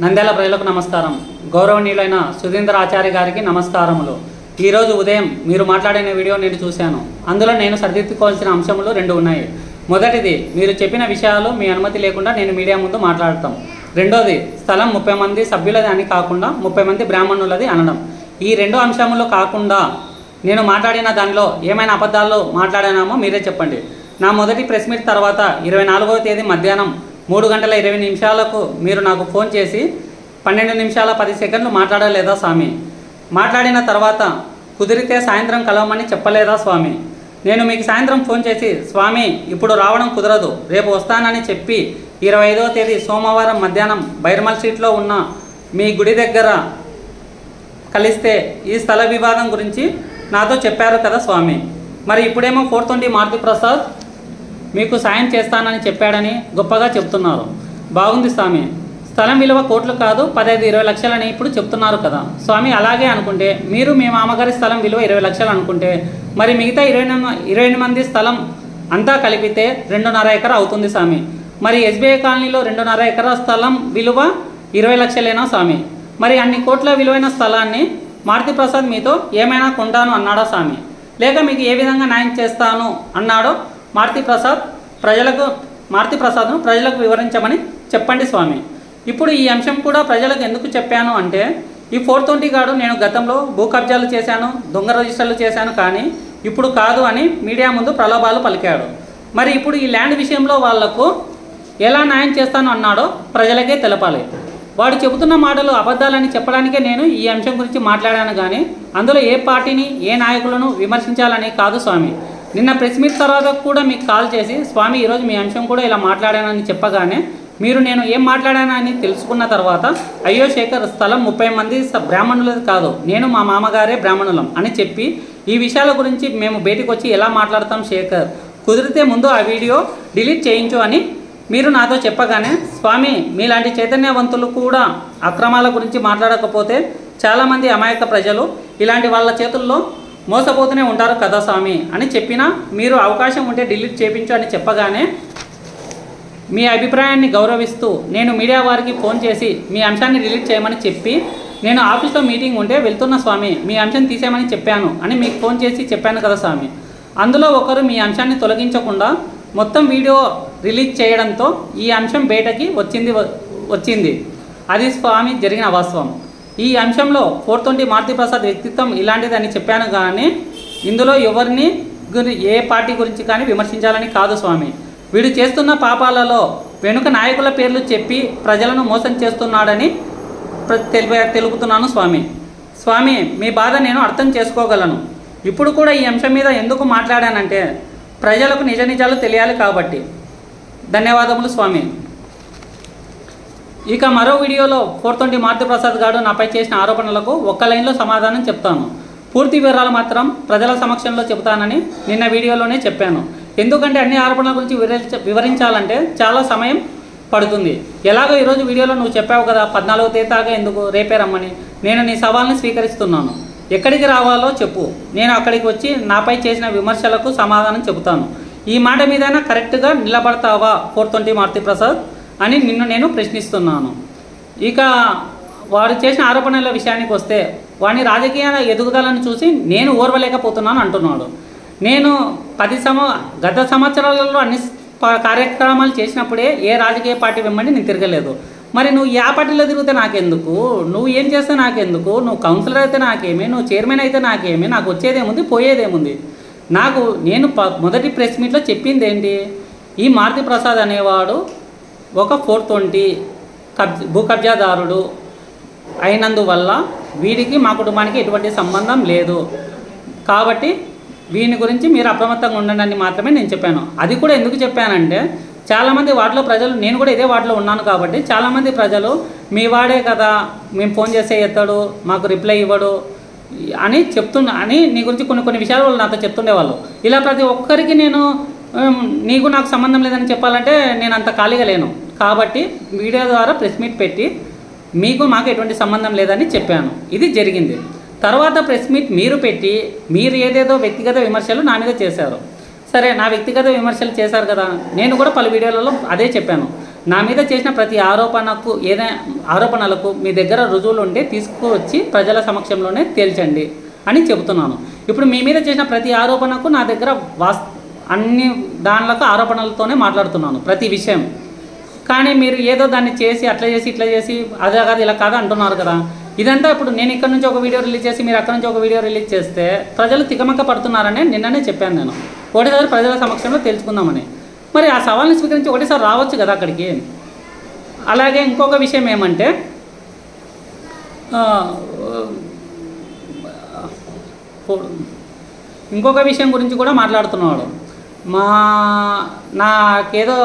నంద్యాల ప్రజలకు నమస్కారం. గౌరవనీయులైన సుధీంద్ర ఆచార్య గారికి నమస్కారములు. ఈరోజు ఉదయం మీరు మాట్లాడిన వీడియో నేను చూశాను. అందులో నేను సరిదిద్దుకోవాల్సిన అంశములు 2 ఉన్నాయి. మొదటిది, మీరు చెప్పిన విషయాలు మీ అనుమతి లేకుండా నేను మీడియా ముందు మాట్లాడటం. రెండోది, స్థలం 30 మంది సభ్యులది అని కాకుండా 30 మంది బ్రాహ్మణులది అనడం. ఈ 2 అంశములు కాకుండా నేను మాట్లాడిన దానిలో ఏమైనా అబద్ధాలు మాట్లాడానామో మీరే చెప్పండి. నా మొదటి ప్రెస్ మీట్ తర్వాత 24వ తేదీ మధ్యాహ్నం 3:20 మీరు నాకు ఫోన్ చేసి 12 నిమిషాల 10 సెకండ్లు మాట్లాడలేదా స్వామి? మాట్లాడిన తర్వాత కుదిరితే సాయంత్రం కలవమని చెప్పలేదా స్వామి? నేను మీకు సాయంత్రం ఫోన్ చేసి, స్వామి ఇప్పుడు రావడం కుదరదు, రేపు వస్తానని చెప్పి 25వ తేదీ సోమవారం మధ్యాహ్నం బైర్మల్ స్ట్రీట్లో ఉన్న మీ గుడి దగ్గర కలిస్తే ఈ స్థల వివాదం గురించి నాతో చెప్పారు కదా స్వామి. మరి ఇప్పుడేమో 420 మారుతి ప్రసాద్ మీకు సాయం చేస్తానని చెప్పాడని గొప్పగా చెప్తున్నారు. బాగుంది స్వామి, స్థలం విలువ కోట్లు కాదు 15-20 లక్షలని ఇప్పుడు చెప్తున్నారు కదా స్వామి. అలాగే అనుకుంటే మీరు మీ మామగారి స్థలం విలువ 20 లక్షలు అనుకుంటే మరి మిగతా 28 మంది స్థలం అంతా కలిపితే 2.5 ఎకరా అవుతుంది స్వామి. మరి ఎస్బీఐ కాలనీలో 2.5 ఎకరా స్థలం విలువ 20 లక్షలేనా స్వామి? మరి అన్ని కోట్ల విలువైన స్థలాన్ని మారుతి ప్రసాద్ మీతో ఏమైనా కొంటాను అన్నాడా స్వామి? లేక మీకు ఏ విధంగా న్యాయం చేస్తాను అన్నాడో మారుతి ప్రసాద్ను ప్రజలకు వివరించమని చెప్పండి స్వామి. ఇప్పుడు ఈ అంశం కూడా ప్రజలకు ఎందుకు చెప్పాను అంటే, ఈ 420 గాడు నేను గతంలో భూ కబ్జాలు చేశాను, దొంగ రిజిస్టర్లు చేశాను, కానీ ఇప్పుడు కాదు అని మీడియా ముందు ప్రలోభాలు పలికాడు. మరి ఇప్పుడు ఈ ల్యాండ్ విషయంలో వాళ్లకు ఎలా న్యాయం చేస్తాను అన్నాడో ప్రజలకే తెలపాలి. వాడు చెబుతున్న మాటలు అబద్ధాలని చెప్పడానికే నేను ఈ అంశం గురించి మాట్లాడాను, కానీ అందులో ఏ పార్టీని ఏ నాయకులను విమర్శించాలని కాదు స్వామి. నిన్న ప్రెస్ మీట్ తర్వాత కూడా మీకు కాల్ చేసి, స్వామి ఈరోజు మీ అంశం కూడా ఇలా మాట్లాడానని చెప్పగానే మీరు నేను ఏం మాట్లాడానని తెలుసుకున్న తర్వాత, అయ్యో శేఖర్, స్థలం 30 మంది బ్రాహ్మణులది కాదు, నేను మా మామగారే బ్రాహ్మణులం అని చెప్పి ఈ విషయాల గురించి మేము బయటకు వచ్చి ఎలా మాట్లాడతాం శేఖర్, కుదిరితే ముందు ఆ వీడియో డిలీట్ చేయించు అని మీరు నాతో చెప్పగానే, స్వామి మీలాంటి చైతన్యవంతులు కూడా అక్రమాల గురించి మాట్లాడకపోతే చాలామంది అమాయక ప్రజలు ఇలాంటి వాళ్ళ చేతుల్లో మోసపోతూనే ఉంటారు కదా స్వామి అని చెప్పినా, మీరు అవకాశం ఉంటే డిలీట్ చేయించు అని చెప్పగానే మీ అభిప్రాయాన్ని గౌరవిస్తూ నేను మీడియా వారికి ఫోన్ చేసి మీ అంశాన్ని డిలీట్ చేయమని చెప్పి, నేను ఆఫీస్లో మీటింగ్ ఉంటే వెళ్తున్న స్వామి, మీ అంశం తీసేయమని చెప్పాను అని మీకు ఫోన్ చేసి చెప్పాను కదా స్వామి. అందులో ఒకరు మీ అంశాన్ని తొలగించకుండా మొత్తం వీడియో రిలీజ్ చేయడంతో ఈ అంశం బయటకి వచ్చింది. అది స్వామి జరిగిన వాస్తవం. ఈ అంశంలో 420 మారుతి ప్రసాద్ వ్యక్తిత్వం ఇలాంటిదని చెప్పాను, కానీ ఇందులో ఎవరిని ఏ పార్టీ గురించి కానీ విమర్శించాలని కాదు స్వామి. వీడు చేస్తున్న పాపాలలో వెనుక నాయకుల పేర్లు చెప్పి ప్రజలను మోసం చేస్తున్నాడని తెలుపుతున్నాను స్వామి. స్వామి మీ బాధ నేను అర్థం చేసుకోగలను. ఇప్పుడు కూడా ఈ అంశం మీద ఎందుకు మాట్లాడానంటే, ప్రజలకు నిజ నిజాలు తెలియాలి కాబట్టి. ధన్యవాదములు స్వామి. ఇక మరో వీడియోలో 420 మారుతి ప్రసాద్ గారు నాపై చేసిన ఆరోపణలకు ఒక్క లైన్లో సమాధానం చెప్తాను. పూర్తి వివరాలు మాత్రం ప్రజల సమక్షంలో చెబుతానని నిన్న వీడియోలోనే చెప్పాను. ఎందుకంటే అన్ని ఆరోపణల గురించి వివరించాలంటే చాలా సమయం పడుతుంది. ఎలాగో ఈరోజు వీడియోలో నువ్వు చెప్పావు కదా 14వ తేదీ దాకా ఎందుకు, రేపే రమ్మని. నేను నీ సవాల్ని స్వీకరిస్తున్నాను. ఎక్కడికి రావాలో చెప్పు, నేను అక్కడికి వచ్చి నాపై చేసిన విమర్శలకు సమాధానం చెబుతాను. ఈ మాట మీదైనా కరెక్ట్గా నిలబడతావా 420 మారుతి ప్రసాద్ అని నిన్ను నేను ప్రశ్నిస్తున్నాను. ఇక వాడు చేసిన ఆరోపణల విషయానికి వస్తే, వాడిని రాజకీయ ఎదుగుదలను చూసి నేను ఓర్వలేకపోతున్నాను అంటున్నాడు. నేను గత సంవత్సరాలలో అన్ని కార్యక్రమాలు చేసినప్పుడే ఏ రాజకీయ పార్టీ వెంబడి నేను తిరగలేదు. మరి నువ్వు ఏ పార్టీలో తిరిగితే నాకెందుకు, నువ్వు ఏం చేస్తే నాకెందుకు, నువ్వు కౌన్సిలర్ అయితే నాకేమి, నువ్వు చైర్మన్ అయితే నాకేమి, నాకు వచ్చేదేముంది పోయేదేముంది. నేను మొదటి ప్రెస్ మీట్లో చెప్పింది ఏంటి, ఈ మారుతి ప్రసాద్ అనేవాడు ఒక 420 భూ కబ్జాదారుడు అయినందువల్ల వీడికి మా కుటుంబానికి ఎటువంటి సంబంధం లేదు, కాబట్టి వీని గురించి మీరు అప్రమత్తంగా ఉండండి మాత్రమే నేను చెప్పాను. అది కూడా ఎందుకు చెప్పానంటే, చాలామంది వాటిలో ప్రజలు, నేను కూడా ఇదే వాటిలో ఉన్నాను కాబట్టి చాలామంది ప్రజలు మీ వాడే కదా, మేము ఫోన్ చేస్తే ఎత్తాడు, మాకు రిప్లై ఇవ్వడు అని అని నీ గురించి కొన్ని విషయాలు వాళ్ళు నాతో చెప్తుండేవాళ్ళు. ఇలా ప్రతి ఒక్కరికి నేను నీకు నాకు సంబంధం లేదని చెప్పాలంటే నేను అంత ఖాళీగా లేను. కాబట్టి మీడియా ద్వారా ప్రెస్ మీట్ పెట్టి మీకు మాకు ఎటువంటి సంబంధం లేదని చెప్పాను. ఇది జరిగింది. తర్వాత ప్రెస్ మీట్ మీరు పెట్టి మీరు ఏదేదో వ్యక్తిగత విమర్శలు నా మీద చేశారు. సరే, నా వ్యక్తిగత విమర్శలు చేశారు కదా, నేను కూడా పలు వీడియోలలో అదే చెప్పాను. నా మీద చేసిన ప్రతి ఆరోపణలకు మీ దగ్గర రుజువులు ఉంటే తీసుకువచ్చి ప్రజల సమక్షంలోనే తేల్చండి అని చెబుతున్నాను. ఇప్పుడు మీ మీద చేసిన ప్రతి ఆరోపణకు నా దగ్గర అన్ని దానిలకు ఆరోపణలతోనే మాట్లాడుతున్నాను ప్రతి విషయం. కానీ మీరు ఏదో దాన్ని చేసి అట్లా చేసి ఇట్లా చేసి అదే కాదు ఇలా కాదు అంటున్నారు కదా. ఇదంతా ఇప్పుడు నేను ఇక్కడ నుంచి ఒక వీడియో రిలీజ్ చేసి మీరు అక్కడ నుంచి ఒక వీడియో రిలీజ్ చేస్తే ప్రజలు తికమక్క పడుతున్నారని నిన్ననే చెప్పాను నేను. ఒకటేసారి ప్రజల సమక్షంలో తెలుసుకుందామని. మరి ఆ సవాల్ని స్వీకరించి ఒకటేసారి రావచ్చు కదా అక్కడికి. అలాగే ఇంకొక విషయం ఏమంటే ఇంకొక విషయం గురించి కూడా మాట్లాడుతున్నాడు. నాకేదో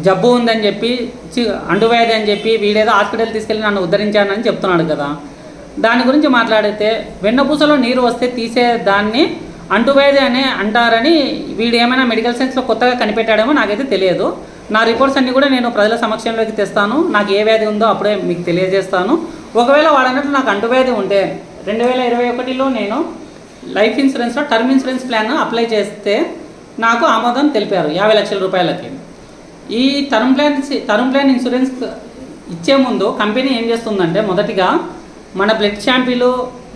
జబ్బు ఉందని చెప్పి అంటువ్యాధి అని చెప్పి వీడేదో హాస్పిటల్ తీసుకెళ్ళి నన్ను ఉద్ధరించానని చెప్తున్నాడు కదా. దాని గురించి మాట్లాడితే వెన్నపూసలో నీరు వస్తే తీసే దాన్ని అంటువ్యాధి అని అంటారని వీడు ఏమైనా మెడికల్ సైన్స్లో కొత్తగా కనిపెట్టాడేమో నాకైతే తెలియదు. నా రిపోర్ట్స్ అన్నీ కూడా నేను ప్రజల సమక్షంలోకి తెస్తాను. నాకు ఏ వ్యాధి ఉందో అప్పుడే మీకు తెలియజేస్తాను. ఒకవేళ వాడన్నట్టు నాకు అంటువ్యాధి ఉంటే 2021లో నేను లైఫ్ ఇన్సూరెన్స్లో టర్మ్ ఇన్సూరెన్స్ ప్లాన్ అప్లై చేస్తే నాకు ఆమోదం తెలిపారు 50 లక్షల రూపాయలకి. ఈ టర్మ్ ప్లాన్ ఇన్సూరెన్స్ ఇచ్చే ముందు కంపెనీ ఏం చేస్తుందంటే మొదటిగా మన బ్లడ్ శాంపిల్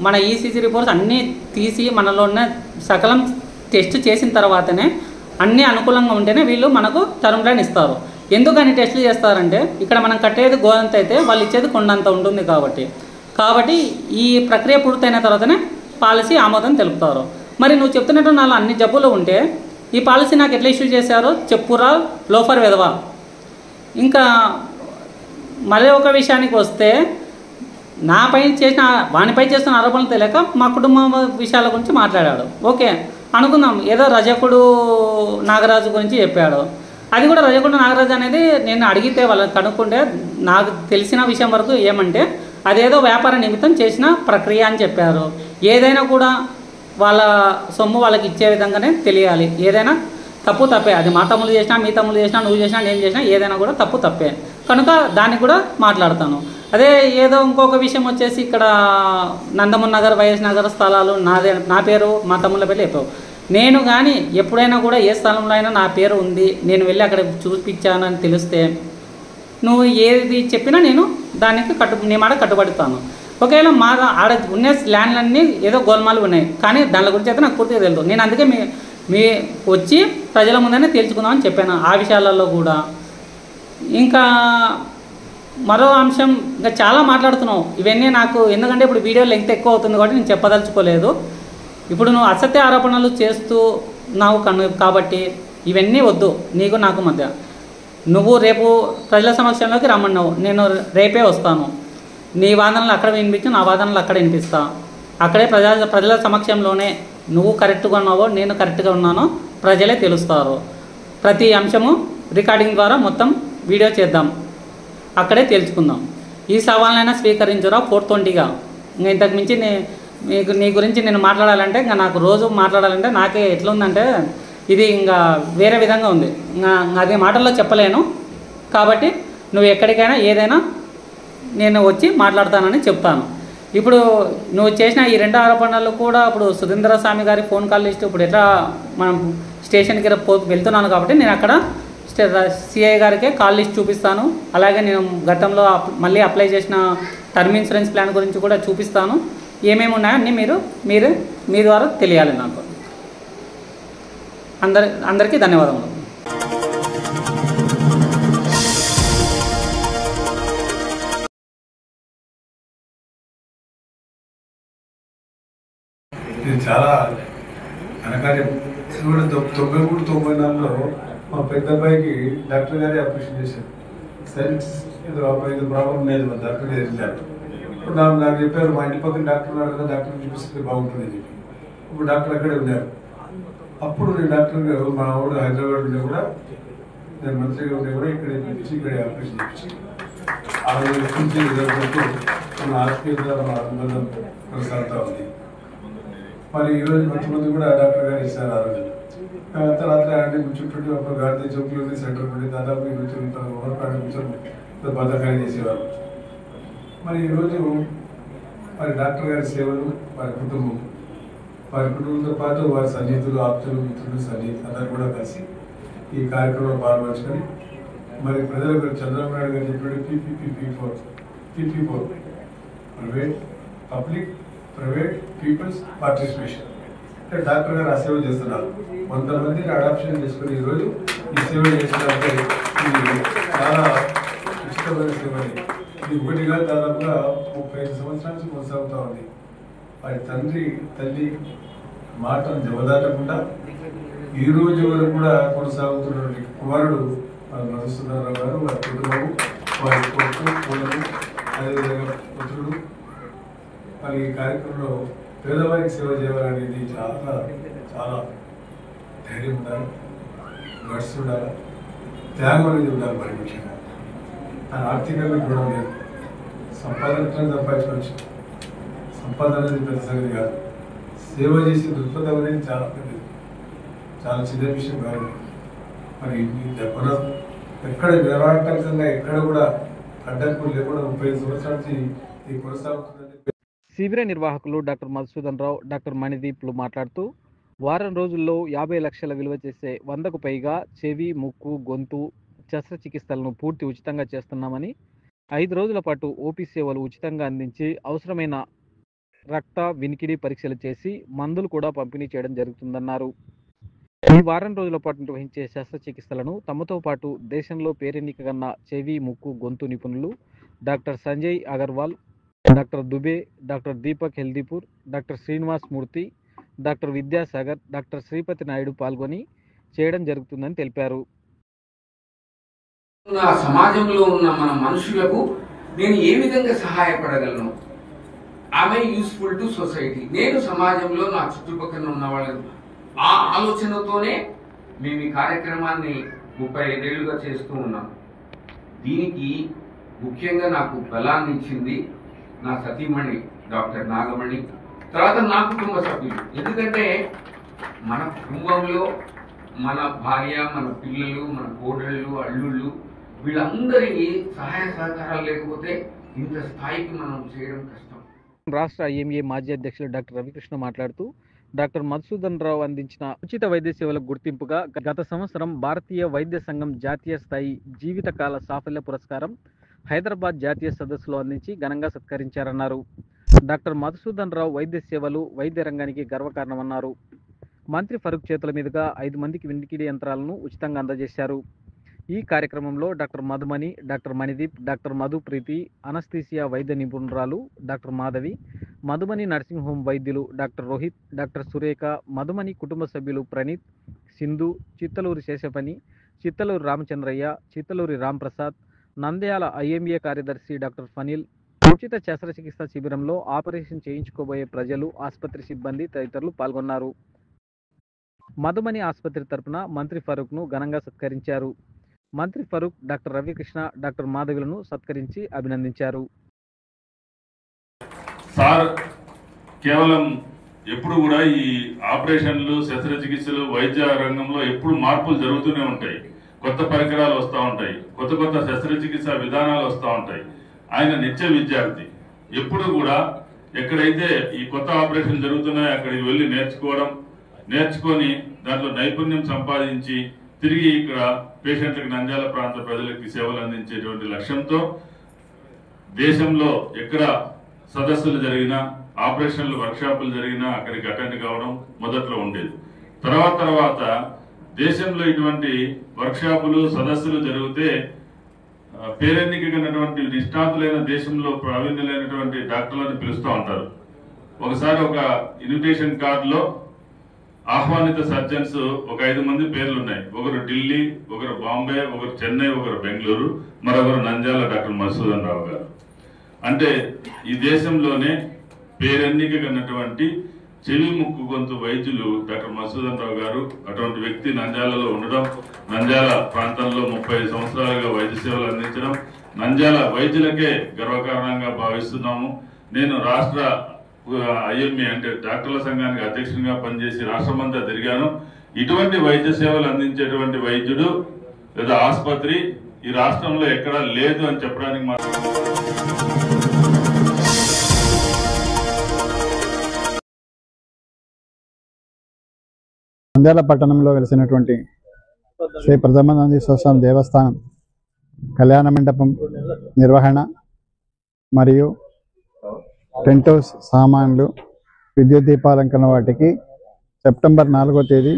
మన ఈసీజీ రిపోర్ట్స్ అన్నీ తీసి మనలో ఉన్న సకలం టెస్ట్ చేసిన తర్వాతనే అన్నీ అనుకూలంగా ఉంటేనే వీళ్ళు మనకు టర్మ్ ప్లాన్ ఇస్తారు. ఎందుకని టెస్టులు చేస్తారంటే ఇక్కడ మనం కట్టేది గోదంత అయితే వాళ్ళు ఇచ్చేది కొండంత ఉంటుంది కాబట్టి ఈ ప్రక్రియ పూర్తయిన తర్వాతనే పాలసీ ఆమోదం తెలుపుతారు. మరి నువ్వు చెప్తున్నట్టు నాలో అన్ని జబ్బులు ఉంటే ఈ పాలసీ నాకు ఎట్లా ఇష్యూ చేశారో చెప్పురా లోఫర్ వెధవా. ఇంకా మళ్ళీ ఒక విషయానికి వస్తే వానిపై చేస్తున్న ఆరోపణలు తెలియక మా కుటుంబ విషయాల గురించి మాట్లాడాడు. ఓకే అనుకుందాం, ఏదో రజకుడు నాగరాజు గురించి చెప్పాడు. అది కూడా రజకుడు నాగరాజు అనేది నేను అడిగితే వాళ్ళని కనుక్కుంటే నాకు తెలిసిన విషయం వరకు ఏమంటే అదేదో వ్యాపార నిమిత్తం చేసిన ప్రక్రియ అని చెప్పారు. ఏదైనా కూడా వాళ్ళ సొమ్ము వాళ్ళకి ఇచ్చే విధంగానే తెలియాలి. ఏదైనా తప్పు తప్పే, అది మా తమ్ములు చేసినా మీ తమ్ములు చేసినా నువ్వు చేసినా నేను చేసినా ఏదైనా కూడా తప్పు తప్పే కనుక దానికి కూడా మాట్లాడతాను. అదే ఏదో ఇంకొక విషయం వచ్చేసి ఇక్కడ నందమూరి నగర్ వైఎస్ నగర్ స్థలాలు నా పేరు మా తమ్ముళ్ళ పేరు చెప్పావు. నేను కానీ ఎప్పుడైనా కూడా ఏ స్థలంలో అయినా నా పేరు ఉంది నేను వెళ్ళి అక్కడ చూపించానని తెలిస్తే నువ్వు ఏది చెప్పినా నేను దానికి నీ మాట కట్టుబడతాను. ఒకవేళ మా ఆడ ఉన్న ల్యాండ్లన్నీ ఏదో గోల్మాలు ఉన్నాయి కానీ దాని గురించి అయితే నాకు పూర్తిగా తెలియదు. నేను అందుకే మీ వచ్చి ప్రజల ముందనే తేల్చుకుందామని చెప్పాను ఆ విషయాలలో కూడా. ఇంకా మరో అంశం ఇంకా చాలా మాట్లాడుతున్నావు. ఇవన్నీ నాకు ఎందుకంటే ఇప్పుడు వీడియో లెంగ్త్ ఎక్కువ అవుతుంది కాబట్టి నేను చెప్పదలుచుకోలేదు. ఇప్పుడు నువ్వు అసత్య ఆరోపణలు చేస్తున్నావు కాబట్టి ఇవన్నీ వద్దు నీకు నాకు మధ్య. నువ్వు రేపు ప్రజల సమక్షంలోకి రమ్మన్నావు, నేను రేపే వస్తాను. నీ వాదనలు అక్కడ వినిపించు, నా వాదనలు అక్కడ వినిపిస్తా. అక్కడే ప్రజల సమక్షంలోనే నువ్వు కరెక్ట్గా ఉన్నావో నేను కరెక్ట్గా ఉన్నానో ప్రజలే తెలుస్తారు. ప్రతి అంశము రికార్డింగ్ ద్వారా మొత్తం వీడియో చేద్దాం, అక్కడే తెలుసుకుందాం. ఈ సవాళ్ళైనా స్వీకరించురా 420గా. ఇంకా ఇంతకు మించి నీ గురించి నేను మాట్లాడాలంటే ఇంకా నాకు రోజు మాట్లాడాలంటే నాకే ఎట్లుందంటే ఇది ఇంకా వేరే విధంగా ఉంది. ఇంకా అది మాటల్లో చెప్పలేను. కాబట్టి నువ్వు ఎక్కడికైనా ఏదైనా నేను వచ్చి మాట్లాడతానని చెప్తాను. ఇప్పుడు నువ్వు చేసిన ఈ 2 ఆరోపణలు కూడా ఇప్పుడు సుధీంద్ర స్వామి గారి ఫోన్ కాల్ లిస్ట్ ఇప్పుడు ఎట్లా మనం స్టేషన్కి వెళ్తున్నాను కాబట్టి నేను అక్కడ సిఐ గారికే కాల్ లిస్ట్ చూపిస్తాను. అలాగే నేను గతంలో మళ్ళీ అప్లై చేసిన టర్మ్ ఇన్సూరెన్స్ ప్లాన్ గురించి కూడా చూపిస్తాను. ఏమేమి ఉన్నాయో అన్నీ మీరు మీ ద్వారా తెలియాలి నాకు. అందరికీ ధన్యవాదములు. ఇది చాలా అనకార్యం. 93-94లో మా పెద్ద అబ్బాయికి డాక్టర్ గారే ఆపరేషన్ చేశారు. సైన్స్ ఏదో ప్రాబ్లం లేదు, మా డాక్టర్ గారు వెళ్ళారు. ఇప్పుడు నాకు చెప్పారు మా ఇంటి పక్కన డాక్టర్ ఉన్నారు కదా, డాక్టర్ చూపిస్తే బాగుంటుంది చెప్పి. ఇప్పుడు డాక్టర్ అక్కడే ఉన్నారు. అప్పుడు నేను డాక్టర్ గారు మా ఊరు హైదరాబాద్ ఉండే కూడా నేను మంత్రిగా ఉండే కూడా ఇక్కడే ఆపరేషన్ చేయించి 6 నుంచి 20 వరకు మన ఆరోగ్యం ద్వారా మా అనుబంధం కొనసాగుతూ ఉంది. మరి ఈరోజు మంది కూడా డాక్టర్ గారు ఇస్తారు. ఆ రోజు తర్వాత అంటే కూర్చుంటుంటే అప్పుడు గాంధీ చౌక్లో సెంటర్ ఉండి దాదాపు కూర్చొని బతకాన్ని చేసేవారు. మరి ఈరోజు మరి డాక్టర్ గారి సేవలు వారి కుటుంబంతో పాటు వారి సన్నిహితులు ఆప్తులు మిత్రులు అందరూ కూడా కలిసి ఈ కార్యక్రమంలో పాల్గొంచుకొని మరి ప్రజలకు చంద్రబాబు నాయుడు గారు చెప్పాడు PP4 public private people's participation. అంటే డాక్టర్ గారు ఆ సేవ చేస్తున్నారు. 100 మందిని అడాప్షన్ చేసుకుని ఈరోజు ఈ సేవ చేసినట్టే ఇది చాలా ఉచితమైన సేవని. ఇది ఒకటిగా దాదాపుగా 35 సంవత్సరాల నుంచి కొనసాగుతూ ఉంది. వారి తండ్రి తల్లి మాటను జవదాటకుండా ఈ రోజు వరకు కూడా కొనసాగుతున్నటువంటి కుమారుడు మధుసూదనరావు గారు, వారి కుటుంబము, వారి కొడుకు కోడలు, అదేవిధంగా పుత్రుడు. మరి ఈ కార్యక్రమంలో పేదవారికి సేవ చేయాలనేది చాలా చాలా ధైర్యం ఉండాలి, గట్స్ ఉండాలి, త్యాగం అనేది ఉండాలి. మరి ముఖ్యంగా ఆయన ఆర్థికంగా చూడడం లేదు. సంపాదన సంపాదించవచ్చు, సంపాదన అనేది పెద్ద సంగతి కాదు. సేవ చేసే దృక్పథం అనేది చాలా పెద్దది, చాలా చిన్న విషయం కాదు. మరి దెబ్బన ఎక్కడ నిరాటంకంగా ఎక్కడ కూడా అడ్డంకులు లేకుండా 35 సంవత్సరాల నుంచి ఇది కొనసాగుతుందని శిబిర నిర్వాహకులు డాక్టర్ మధుసూదన్ రావు, డాక్టర్ మణిదీప్లు మాట్లాడుతూ వారం రోజుల్లో 50 లక్షల విలువ చేసే 100కు పైగా చెవి, ముక్కు, గొంతు శస్త్రచికిత్సలను పూర్తి ఉచితంగా చేస్తున్నామని, 5 రోజుల పాటు ఓపీ సేవలు ఉచితంగా అందించి అవసరమైన రక్త వినికిడి పరీక్షలు చేసి మందులు కూడా పంపిణీ చేయడం జరుగుతుందన్నారు. ఈ వారం రోజుల పాటు నిర్వహించే శస్త్రచికిత్సలను తమతో పాటు దేశంలో పేరెన్నికగన్న చెవి, ముక్కు, గొంతు నిపుణులు doctor Sanjay Agarwal, doctor Dubey, doctor Deepak Haldipur, doctor Srinivas Murthy, doctor Vidyasagar, doctor Sripathi Naidu పాల్గొని చేయడం జరుగుతుందని తెలిపారు. సమాజంలో ఉన్న మన మనుషులకు నేను ఏ విధంగా సహాయపడగలను, ఆమె యూస్ఫుల్ టు సొసైటీ, నేను సమాజంలో నా చుట్టుపక్కల ఉన్న వాళ్ళని, ఆ ఆలోచనతోనే మేము ఈ కార్యక్రమాన్ని 35 ఏళ్లుగా చేస్తూ ఉన్నాం. దీనికి ముఖ్యంగా నాకు బలాన్ని ఇచ్చింది నా సతీమణి డాక్టర్ నాగమణి, తర్వాత నా కుటుంబ సభ్యులు. ఎందుకంటే మన కుటుంబంలో మన భార్య, మన పిల్లలు, మన కోడళ్ళు, అల్లుళ్ళు, వీళ్ళందరి సహాయ సహకారాలు లేకపోతే ఇంత స్థాయికి మనం చేయడం కష్టం. రాష్ట్ర ఐఎంఏ మాజీ అధ్యక్షులు డాక్టర్ రవికృష్ణ మాట్లాడుతూ డాక్టర్ మధుసూదన్ రావు అందించిన ఉచిత వైద్య సేవలకు గుర్తింపుగా గత సంవత్సరం భారతీయ వైద్య సంఘం జాతీయ స్థాయి జీవితకాల సాఫల్య పురస్కారం హైదరాబాద్ జాతీయ సదస్సులో అందించి ఘనంగా సత్కరించారన్నారు. డాక్టర్ మధుసూదన్ రావు వైద్య సేవలు వైద్య రంగానికి గర్వకారణమన్నారు. మంత్రి ఫరూక్ చేతుల మీదుగా 5 మందికి వినికిడి యంత్రాలను ఉచితంగా అందజేశారు. ఈ కార్యక్రమంలో doctor Madhumani, doctor Manideep, doctor Madhu Preethi, anaesthesia వైద్య నిపుణురాలు doctor Madhavi, Madhumani nursing home వైద్యులు డాక్టర్ రోహిత్, డాక్టర్ సురేఖ, మధుమణి కుటుంబ సభ్యులు ప్రణీత్, సింధు, చిత్తలూరి శేషపని, చిత్తలూరి రామచంద్రయ్య, చిత్తలూరి రాంప్రసాద్, నంద్యాల ఐఎంఏ కార్యదర్శి డాక్టర్ ఫనీల్, ఉచిత శస్త్రచికిత్స శిబిరంలో ఆపరేషన్ చేయించుకోబోయే ప్రజలు, ఆసుపత్రి సిబ్బంది తదితరులు పాల్గొన్నారు. మధుమణి ఆసుపత్రి తరపున మంత్రి ఫరూక్ను ఘనంగా సత్కరించారు. మంత్రి ఫరూక్ డాక్టర్ రవికృష్ణ, డాక్టర్ మాధవులను సత్కరించి అభినందించారు. సార్ కేవలం ఎప్పుడు కూడా ఈ ఆపరేషన్లు, శస్త్రచికిత్సలు, వైద్య రంగంలో ఎప్పుడు మార్పులు జరుగుతూనే ఉంటాయి. కొత్త పరికరాలు వస్తూ ఉంటాయి, కొత్త కొత్త శస్త్రచికిత్స విధానాలు వస్తూ ఉంటాయి. ఆయన నిత్య విద్యార్థి. ఎప్పుడు కూడా ఎక్కడైతే ఈ కొత్త ఆపరేషన్ జరుగుతున్నాయో అక్కడికి వెళ్ళి నేర్చుకొని దాంట్లో నైపుణ్యం సంపాదించి తిరిగి ఇక్కడ పేషెంట్లకు, నంద్యాల ప్రాంత ప్రజలకి సేవలు అందించేటువంటి లక్ష్యంతో దేశంలో ఎక్కడ సదస్సులు జరిగినా, ఆపరేషన్లు, వర్క్షాపులు జరిగినా అక్కడికి అటెండ్ కావడం మొదట్లో ఉండేది. తర్వాత దేశంలో ఇటువంటి వర్క్షాపులు, సదస్సులు జరిగితే పేరెన్నికైనటువంటి నిష్ణాతులైన, దేశంలో ప్రావీణ్యులైనటువంటి డాక్టర్లను పిలుస్తూ ఉంటారు. ఒకసారి ఒక ఇన్విటేషన్ కార్డులో ఆహ్వానిత సర్జన్స్ ఒక 5 మంది పేర్లు ఉన్నాయి. ఒకరు ఢిల్లీ, ఒకరు బాంబే, ఒకరు చెన్నై, ఒకరు బెంగళూరు, మరొకరు నంద్యాల డాక్టర్ మధుసూదన్ రావు గారు. అంటే ఈ దేశంలోనే పేరెన్నికైనటువంటి చెవి, ముక్కు, గొంతు వైద్యులు డాక్టర్ మధుసూదన్ రావు గారు. అటువంటి వ్యక్తి నంద్యాలలో ఉండడం, నంద్యాల ప్రాంతంలో 30 సంవత్సరాలుగా వైద్య సేవలు అందించడం నంద్యాల వైద్యులకే గర్వకారణంగా భావిస్తున్నాము. నేను రాష్ట్ర ఐఎంఏ అంటే డాక్టర్ల సంఘానికి అధ్యక్షునిగా పనిచేసి రాష్ట్రమంతా తిరిగాను. ఇటువంటి వైద్య సేవలు అందించేటువంటి వైద్యుడు లేదా ఆసుపత్రి ఈ రాష్ట్రంలో ఎక్కడా లేదు అని చెప్పడానికి మాత్రం నంద్యాల పట్టణంలో వెలిసినటువంటి శ్రీ ప్రథమానందేశ్వర స్వామి దేవస్థానం కళ్యాణ మండపం నిర్వహణ మరియు టెంట్ హౌస్ సామాన్లు, విద్యుత్ దీపాలంకరణ వాటికి సెప్టెంబర్ 4వ తేదీ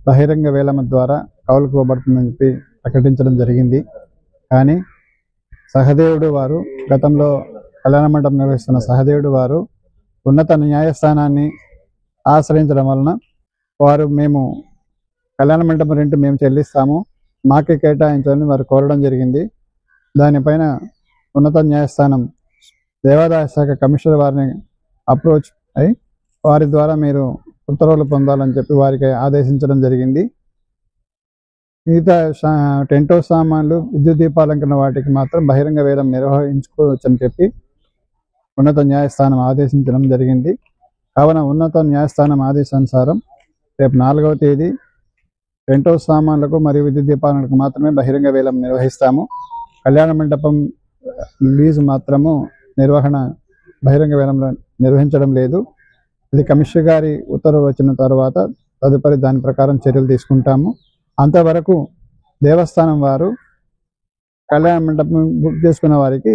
బహిరంగ వేలం ద్వారా కౌలుకు ఇవ్వబడుతుందని చెప్పి ప్రకటించడం జరిగింది. కానీ సహదేవుడు వారు, గతంలో కళ్యాణ మండపం నిర్వహిస్తున్న సహదేవుడు వారు ఉన్నత న్యాయస్థానాన్ని ఆశ్రయించడం వలన వారు మేము కళ్యాణ మండపం రెంట్ మేము చెల్లిస్తాము, మాకే కేటాయించాలని వారు కోరడం జరిగింది. దానిపైన ఉన్నత న్యాయస్థానం దేవాదాయ శాఖ కమిషనర్ వారిని అప్రోచ్ అయి వారి ద్వారా మీరు ఉత్తర్వులు పొందాలని చెప్పి వారికి ఆదేశించడం జరిగింది. మిగతా టెంట్ హౌస్ సామాన్లు, విద్యుత్ దీపాలంకరణ వాటికి మాత్రం బహిరంగ వేలం నిర్వహించుకోవచ్చని చెప్పి ఉన్నత న్యాయస్థానం ఆదేశించడం జరిగింది. కావున ఉన్నత న్యాయస్థానం ఆదేశానుసారం రేపు 4వ తేదీ టెంట్ హౌస్ సామాన్లకు మరియు విద్యుత్ దీపాలకు మాత్రమే బహిరంగ వేలం నిర్వహిస్తాము. కళ్యాణ మండపం లీజు మాత్రము నిర్వహణ బహిరంగ వేలంలో నిర్వహించడం లేదు. ఇది కమిషనర్ గారి ఉత్తర్వు వచ్చిన తర్వాత తదుపరి దాని ప్రకారం చర్యలు తీసుకుంటాము. అంతవరకు దేవస్థానం వారు కళ్యాణ మండపం బుక్ చేసుకున్న వారికి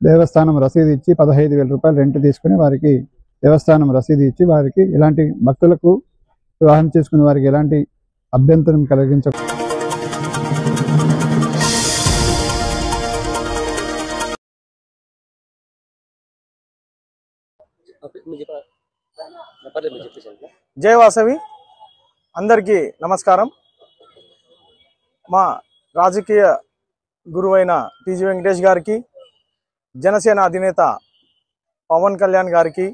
దేవస్థానం రసీదు ఇచ్చి 15,000 రూపాయలు రెంట్ తీసుకుని వారికి దేవస్థానం రసీదు ఇచ్చి వారికి ఎలాంటి భక్తులకు వివాహం చేసుకునే వారికి ఎలాంటి అభ్యంతరం కలిగించ జై వాసవి. అందరికీ నమస్కారం. మా రాజకీయ గురువైన టీజీ వెంకటేష్ గారికి, జనసేన అధినేత పవన్ కళ్యాణ్ గారికి,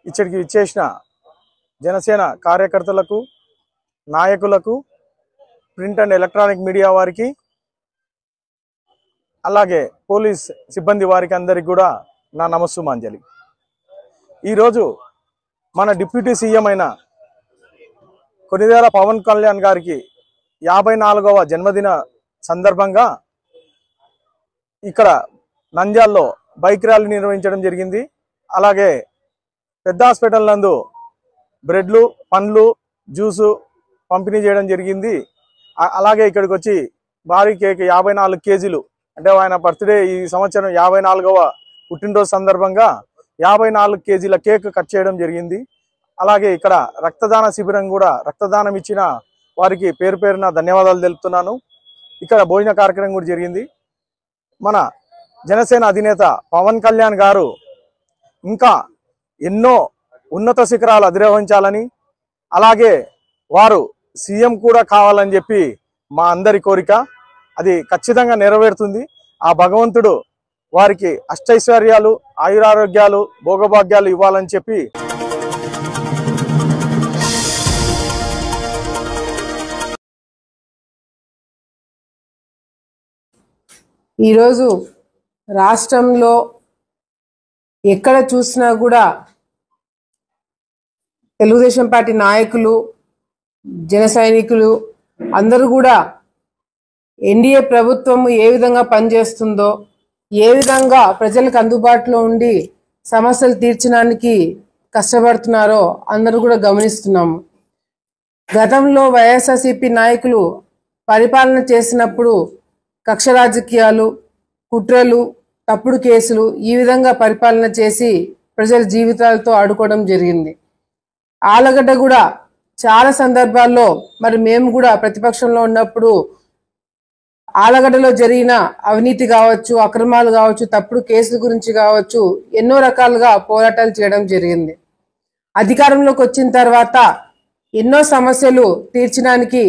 ఇచ్చడికి విచ్చేసిన జనసేన కార్యకర్తలకు, నాయకులకు, ప్రింట్ అండ్ ఎలక్ట్రానిక్ మీడియా వారికి, అలాగే పోలీస్ సిబ్బంది వారికి అందరికి కూడా నా నమస్సుమాంజలి. ఈరోజు మన డిప్యూటీ సీఎం అయిన కొనిదేల పవన్ కళ్యాణ్ గారికి 54వ జన్మదిన సందర్భంగా ఇక్కడ నంద్యాలలో బైక్ ర్యాలీ నిర్వహించడం జరిగింది. అలాగే పెద్ద హాస్పిటల్ నందు బ్రెడ్లు, పండ్లు, జ్యూసు పంపిణీ చేయడం జరిగింది. అలాగే ఇక్కడికి వచ్చి భారీ కేక్ 54 కేజీలు, అంటే ఆయన బర్త్డే ఈ సంవత్సరం 54వ పుట్టినరోజు సందర్భంగా 54 కేజీల కేక్ కట్ చేయడం జరిగింది. అలాగే ఇక్కడ రక్తదాన శిబిరం కూడా రక్తదానం ఇచ్చిన వారికి పేరు పేరున ధన్యవాదాలు తెలుపుతున్నాను. ఇక్కడ భోజన కార్యక్రమం కూడా జరిగింది. మన జనసేన అధినేత పవన్ కళ్యాణ్ గారు ఇంకా ఎన్నో ఉన్నత శిఖరాలు అధిరోహించాలని, అలాగే వారు సీఎం కూడా కావాలని చెప్పి మా అందరి కోరిక. అది ఖచ్చితంగా నెరవేరుతుంది. ఆ భగవంతుడు వారికి అష్టైశ్వర్యాలు, ఆయురారోగ్యాలు, భోగభాగ్యాలు ఇవ్వాలని చెప్పి ఈరోజు రాష్ట్రంలో ఎక్కడ చూసినా కూడా తెలుగుదేశం పార్టీ నాయకులు, జన సైనికులు అందరూ కూడా ఎన్డీఏ ప్రభుత్వం ఏ విధంగా పనిచేస్తుందో, ఏ విధంగా ప్రజలకు అందుబాటులో ఉండి సమస్యలు తీర్చడానికి కష్టపడుతున్నారో అందరూ కూడా గమనిస్తున్నాము. గతంలో వైఎస్ఆర్సీపీ నాయకులు పరిపాలన చేసినప్పుడు కక్ష రాజకీయాలు, కుట్రలు, తప్పుడు కేసులు ఈ విధంగా పరిపాలన చేసి ప్రజల జీవితాలతో ఆడుకోవడం జరిగింది. ఆలగడ్డ కూడా చాలా సందర్భాల్లో మరి మేము కూడా ప్రతిపక్షంలో ఉన్నప్పుడు ఆలగడ్డలో జరిగిన అవినీతి కావచ్చు, అక్రమాలు కావచ్చు, తప్పుడు కేసుల గురించి కావచ్చు ఎన్నో రకాలుగా పోరాటాలు చేయడం జరిగింది. అధికారంలోకి వచ్చిన తర్వాత ఎన్నో సమస్యలు తీర్చడానికి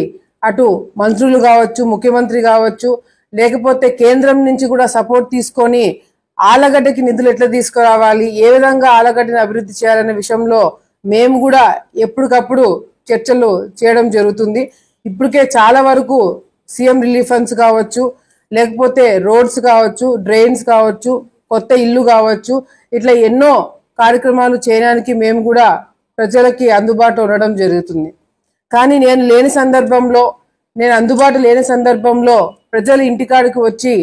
అటు మంత్రులు కావచ్చు, ముఖ్యమంత్రి కావచ్చు, లేకపోతే కేంద్రం నుంచి కూడా సపోర్ట్ తీసుకొని ఆలగడ్డకి నిధులు ఎట్లా తీసుకురావాలి, ఏ విధంగా ఆలగడ్డని అభివృద్ధి చేయాలనే విషయంలో మేము కూడా ఎప్పటికప్పుడు చర్చలు చేయడం జరుగుతుంది. ఇప్పటికే చాలా వరకు సీఎం రిలీఫ్ ఫండ్స్ కావచ్చు, లేకపోతే రోడ్స్ కావచ్చు, డ్రైన్స్ కావచ్చు, కొత్త ఇల్లు కావచ్చు, ఇట్లా ఎన్నో కార్యక్రమాలు చేయడానికి మేము కూడా ప్రజలకి అందుబాటులో ఉండడం జరుగుతుంది. కానీ నేను అందుబాటు లేని సందర్భంలో ప్రజలు ఇంటికాడికి వచ్చి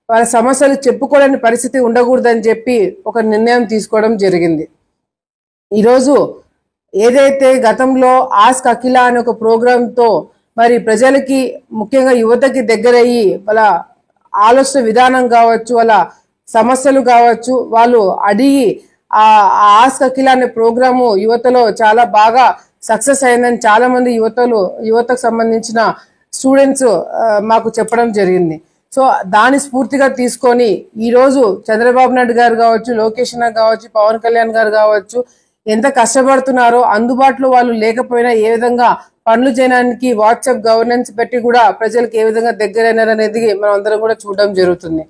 వాళ్ళ సమస్యలు చెప్పుకోలేని పరిస్థితి ఉండకూడదని చెప్పి ఒక నిర్ణయం తీసుకోవడం జరిగింది. ఈరోజు ఏదైతే గతంలో ఆస్క్ అఖిల అనే ఒక ప్రోగ్రాంతో మరి ప్రజలకి, ముఖ్యంగా యువతకి దగ్గరయ్యి వాళ్ళ ఆలోచన విధానం కావచ్చు, వాళ్ళ సమస్యలు కావచ్చు, వాళ్ళు అడిగి ఆ ఆస్క్ అఖిల అనే ప్రోగ్రాము యువతలో చాలా బాగా సక్సెస్ అయిందని చాలా మంది యువతకు సంబంధించిన స్టూడెంట్స్ మాకు చెప్పడం జరిగింది. సో దాని స్ఫూర్తిగా తీసుకొని ఈ రోజు చంద్రబాబు నాయుడు గారు కావచ్చు, లోకేష్ గారు కావచ్చు, పవన్ కళ్యాణ్ గారు కావచ్చు ఎంత కష్టపడుతున్నారో, అందుబాటులో వాళ్ళు లేకపోయినా ఏ విధంగా పనులు చేయడానికి వాట్సాప్ గవర్నెన్స్ పెట్టి కూడా ప్రజలకు ఏ విధంగా దగ్గరైనారనేది మనం అందరం కూడా చూడడం జరుగుతుంది.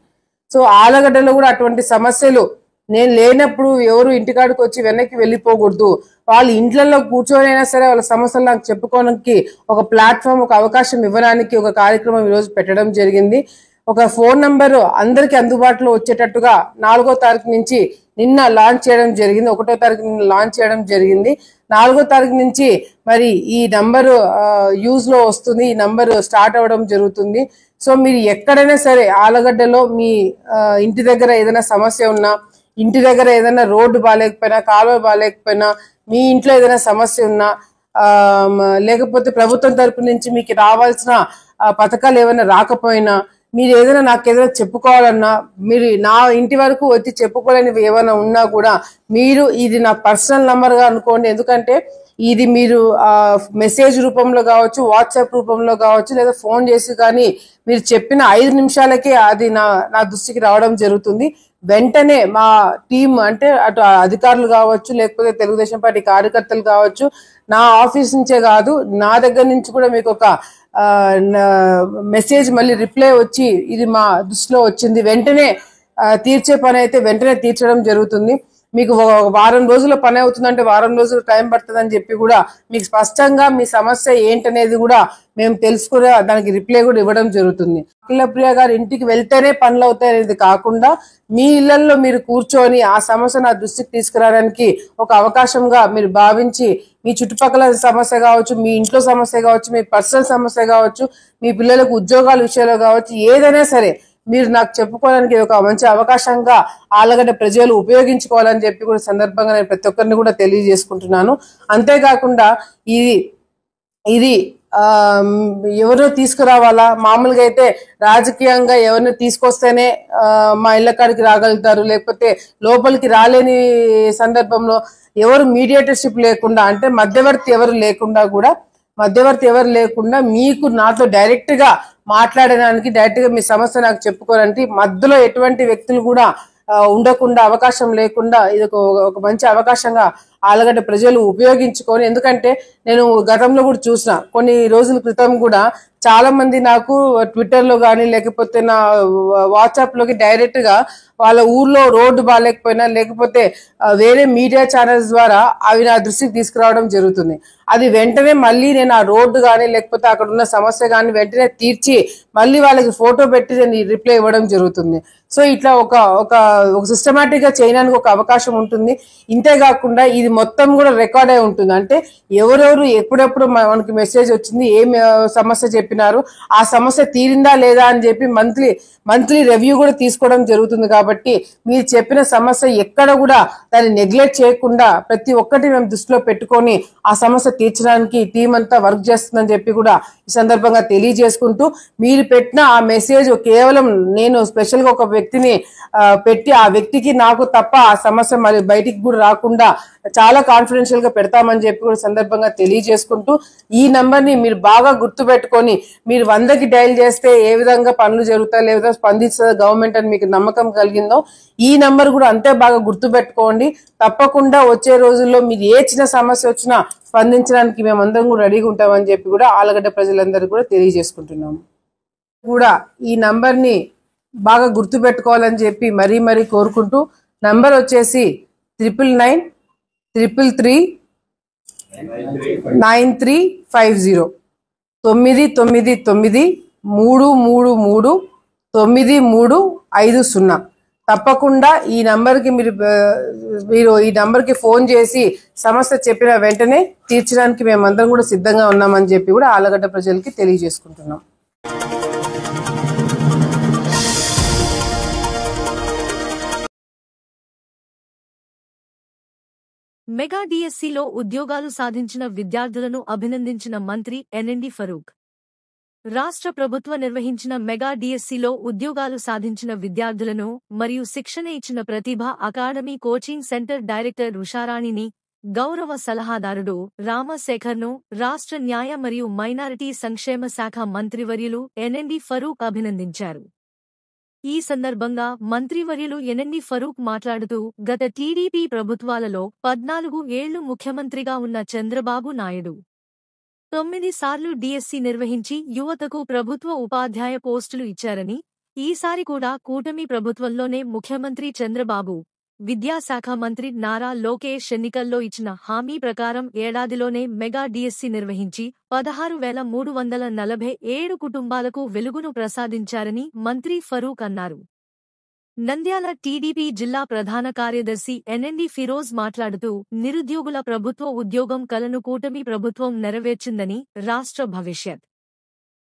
సో ఆలగడ్డలో కూడా అటువంటి సమస్యలు నేను లేనప్పుడు ఎవరు ఇంటికాడికి వచ్చి వెనక్కి వెళ్ళిపోకూడదు, వాళ్ళు ఇంట్లలో కూర్చొనైనా సరే వాళ్ళ సమస్యలు నాకు చెప్పుకోవడానికి ఒక ప్లాట్ఫామ్, ఒక అవకాశం ఇవ్వడానికి ఒక కార్యక్రమం ఈరోజు పెట్టడం జరిగింది. ఒక ఫోన్ నంబర్ అందరికి అందుబాటులో వచ్చేటట్టుగా 4వ తారీఖు నుంచి నిన్న లాంచ్ చేయడం జరిగింది. 1వ తారీఖు నిన్న లాంచ్ చేయడం జరిగింది. 4వ తారీఖు నుంచి మరి ఈ నంబర్ యూజ్ లో వస్తుంది, ఈ నంబర్ స్టార్ట్ అవ్వడం జరుగుతుంది. సో మీరు ఎక్కడైనా సరే ఆలగడ్డలో మీ ఇంటి దగ్గర ఏదైనా సమస్య ఉన్నా, ఇంటి దగ్గర ఏదైనా రోడ్డు బాగాలేకపోయినా, కాలువ బాగాలేకపోయినా, మీ ఇంట్లో ఏదైనా సమస్య ఉన్నా, లేకపోతే ప్రభుత్వం తరపు నుంచి మీకు రావాల్సిన పథకాలు ఏమైనా రాకపోయినా, మీరు ఏదైనా నాకు ఏదైనా చెప్పుకోవాలన్నా, మీరు నా ఇంటి వరకు వచ్చి చెప్పుకోలేనివి ఏమైనా ఉన్నా కూడా మీరు ఇది నా పర్సనల్ నంబర్ గా అనుకోండి. ఎందుకంటే ఇది మీరు మెసేజ్ రూపంలో కావచ్చు, వాట్సాప్ రూపంలో కావచ్చు, లేదా ఫోన్ చేసి కానీ మీరు చెప్పిన 5 నిమిషాలకే అది నా దృష్టికి రావడం జరుగుతుంది. వెంటనే మా టీం అంటే అటు అధికారులు కావచ్చు, లేకపోతే తెలుగుదేశం పార్టీ కార్యకర్తలు కావచ్చు, నా ఆఫీస్ నుంచే కాదు నా దగ్గర నుంచి కూడా మీకు ఒక మెసేజ్ మళ్ళీ రిప్లై వచ్చి ఇది మా దృష్టిలో వచ్చింది, వెంటనే తీర్చే పని అయితే వెంటనే తీర్చడం జరుగుతుంది. మీకు వారం రోజుల పని అవుతుందంటే వారం రోజులు టైం పడుతుందని చెప్పి కూడా మీకు స్పష్టంగా మీ సమస్య ఏంటనేది కూడా మేము తెలుసుకునే దానికి రిప్లై కూడా ఇవ్వడం జరుగుతుంది. అఖిలప్రియ గారి ఇంటికి వెళ్తేనే పనులు అవుతాయి అనేది కాకుండా మీ ఇళ్లలో మీరు కూర్చొని ఆ సమస్య నా దృష్టికి తీసుకురావడానికి ఒక అవకాశంగా మీరు భావించి మీ చుట్టుపక్కల సమస్య కావచ్చు, మీ ఇంట్లో సమస్య కావచ్చు, మీ పర్సనల్ సమస్య కావచ్చు, మీ పిల్లలకు ఉద్యోగాల విషయంలో కావచ్చు, ఏదైనా సరే మీరు నాకు చెప్పుకోవడానికి ఒక మంచి అవకాశంగా ఆలగడ్డ ప్రజలు ఉపయోగించుకోవాలని చెప్పి కూడా సందర్భంగా నేను ప్రతి ఒక్కరిని కూడా తెలియజేసుకుంటున్నాను. అంతేకాకుండా ఇది ఎవరినో తీసుకురావాలా, మామూలుగా అయితే రాజకీయంగా ఎవరిని తీసుకొస్తేనే మా ఇళ్ల కాడికి రాగలుగుతారు, లేకపోతే లోపలికి రాలేని సందర్భంలో ఎవరు మీడియేటర్షిప్ లేకుండా, అంటే మధ్యవర్తి ఎవరు లేకుండా మీకు నాతో డైరెక్ట్ గా మాట్లాడడానికి, డైరెక్ట్ గా మీ సమస్య నాకు చెప్పుకోవాలంటే మధ్యలో ఎటువంటి వ్యక్తులు కూడా ఉండకుండా, అవకాశం లేకుండా ఇది ఒక మంచి అవకాశంగా ఆలగడ్డ ప్రజలు ఉపయోగించుకొని, ఎందుకంటే నేను గతంలో కూడా చూసిన కొన్ని రోజుల క్రితం కూడా చాలా మంది నాకు ట్విట్టర్ లో కానీ లేకపోతే నా వాట్సాప్ లోకి డైరెక్ట్ గా వాళ్ళ ఊర్లో రోడ్డు బాగాలేకపోయినా లేకపోతే వేరే మీడియా ఛానల్స్ ద్వారా అవి నా దృష్టికి తీసుకురావడం జరుగుతుంది. అది వెంటనే మళ్ళీ నేను ఆ రోడ్డు కానీ లేకపోతే అక్కడ ఉన్న సమస్య కానీ వెంటనే తీర్చి మళ్ళీ వాళ్ళకి ఫోటో పెట్టి నేను రిప్లై ఇవ్వడం జరుగుతుంది. సో ఇట్లా ఒక సిస్టమేటిక్ గా చేయడానికి ఒక అవకాశం ఉంటుంది. ఇంతేకాకుండా ఇది మొత్తం కూడా రికార్డ్ అయి ఉంటుంది. అంటే ఎవరెవరు ఎప్పుడెప్పుడు మనకి మెసేజ్ వచ్చింది, ఏం సమస్య చెప్పినారు, ఆ సమస్య తీరిందా లేదా అని చెప్పి మంత్లీ రివ్యూ కూడా తీసుకోవడం జరుగుతుంది. కాబట్టి మీరు చెప్పిన సమస్య ఎక్కడ కూడా దాన్ని నెగ్లెక్ట్ చేయకుండా ప్రతి ఒక్కటి మేము దృష్టిలో పెట్టుకొని ఆ సమస్య తీర్చడానికి టీం అంతా వర్క్ చేస్తుందని చెప్పి కూడా ఈ సందర్భంగా తెలియజేసుకుంటూ, మీరు పెట్టిన ఆ మెసేజ్ కేవలం నేను స్పెషల్ గా ఒక వ్యక్తిని పెట్టి ఆ వ్యక్తికి నాకు తప్ప ఆ సమస్య మరి బయటికి కూడా రాకుండా చాలా కాన్ఫిడెన్షియల్ గా పెడతామని చెప్పి కూడా సందర్భంగా తెలియజేసుకుంటూ, ఈ నంబర్ ని మీరు బాగా గుర్తు పెట్టుకొని మీరు 100కి డయల్ చేస్తే ఏ విధంగా పనులు జరుగుతాయి, లేదా స్పందిస్తుంది గవర్నమెంట్ అని మీకు నమ్మకం కలిగిందో ఈ నంబర్ కూడా అంతే బాగా గుర్తు పెట్టుకోండి. తప్పకుండా వచ్చే రోజుల్లో మీరు ఏ చిన్న సమస్య వచ్చినా స్పందించడానికి మేమందరం కూడా రెడీగా ఉంటామని చెప్పి కూడా ఆలగడ్డ ప్రజలందరూ కూడా తెలియజేసుకుంటున్నాము. కూడా ఈ నంబర్ ని బాగా గుర్తు పెట్టుకోవాలని చెప్పి మరీ కోరుకుంటూ, నంబర్ వచ్చేసి 99339350 999333350. తప్పకుండా ఈ నంబర్కి మీరు ఈ నంబర్కి ఫోన్ చేసి సమస్య చెప్పిన వెంటనే తీర్చడానికి మేమందరం కూడా సిద్ధంగా ఉన్నామని చెప్పి కూడా ఆలగడ్డ ప్రజలకి తెలియజేసుకుంటున్నాం. మెగా డిఎస్సిలో ఉద్యోగాలు సాధించిన విద్యార్థులను అభినందించిన మంత్రి ఎన్ఎండి ఫరూక్. రాష్ట్ర ప్రభుత్వ నిర్వహించిన మెగా డిఎస్సిలో ఉద్యోగాలు సాధించిన విద్యార్థులను మరియు శిక్షణ ఇచ్చిన ప్రతిభ అకాడమీ కోచింగ్ సెంటర్ డైరెక్టర్ ఉషారాణిని, గౌరవ సలహాదారుడు రామశేఖర్ను రాష్ట్ర న్యాయ మరియు మైనారిటీ సంక్షేమ శాఖ మంత్రివర్యులు ఎన్ఎండి ఫరూక్ అభినందించారు. ఈ సందర్భంగా మంత్రివర్యులు ఎన్ఎండి ఫరూక్ మాట్లాడుతూ, గత టీడీపీ ప్రభుత్వాలలో 14 ఏళ్లు ముఖ్యమంత్రిగా ఉన్న చంద్రబాబు నాయుడు 9 సార్లు డిఎస్సి నిర్వహించి యువతకు ప్రభుత్వ ఉపాధ్యాయ పోస్టులు ఇచ్చారని, ఈసారి కూడా కూటమి ప్రభుత్వంలోనే ముఖ్యమంత్రి చంద్రబాబు, విద్యాశాఖ మంత్రి నారా లోకేష్ ఎన్నికల్లో ఇచ్చిన హామీ ప్రకారం ఏడాదిలోనే మెగా డిఎస్సి నిర్వహించి 16,347 కుటుంబాలకు వెలుగును ప్రసాదించారని మంత్రి ఫరూక్ అన్నారు. నంద్యాల టీడీపీ జిల్లా ప్రధాన కార్యదర్శి ఎన్ఎండి ఫిరోజ్ మాట్లాడుతూ, నిరుద్యోగుల ప్రభుత్వ ఉద్యోగం కలను కూటమి ప్రభుత్వం నెరవేర్చిందని, రాష్ట్ర భవిష్యత్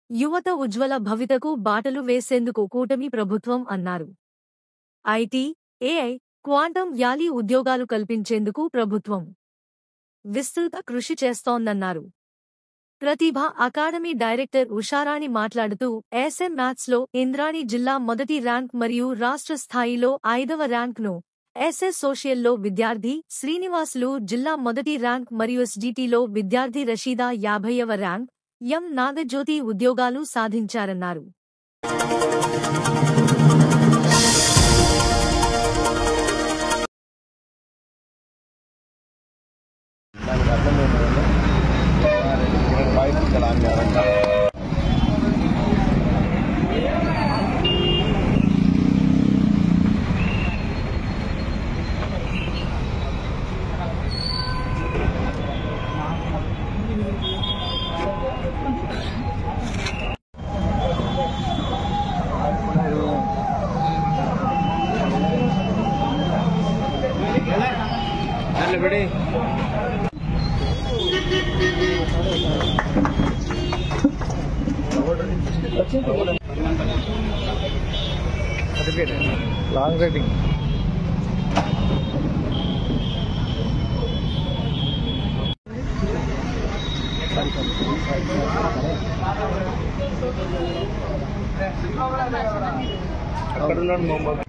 యువత ఉజ్వల భవితకు బాటలు వేసేందుకు కూటమి ప్రభుత్వం అన్నారు. ఐటీ, ఏఐ, క్వాంటం వ్యాలీ ఉద్యోగాలు కల్పించేందుకు ప్రభుత్వం విస్తృత కృషి చేస్తోందన్నారు. ప్రతిభ అకాడమీ డైరెక్టర్ ఉషారాణి మాట్లాడుతూ, ఎస్ఎం మ్యాథ్స్లో ఇంద్రాణి జిల్లా మొదటి ర్యాంక్ మరియు రాష్ట్ర స్థాయిలో 5వ ర్యాంక్ను, ఎస్ఎస్ సోషియల్లో విద్యార్థి శ్రీనివాసులు జిల్లా మొదటి ర్యాంక్ మరియు ఎస్డిటిలో విద్యార్థి రషీదా 50వ ర్యాంక్, ఎం నాగజ్యోతి ఉద్యోగాలు సాధించారన్నారు. లాంగ్ రైటింగ్ అక్కడ ఉన్నాడు మొహమ్మద్.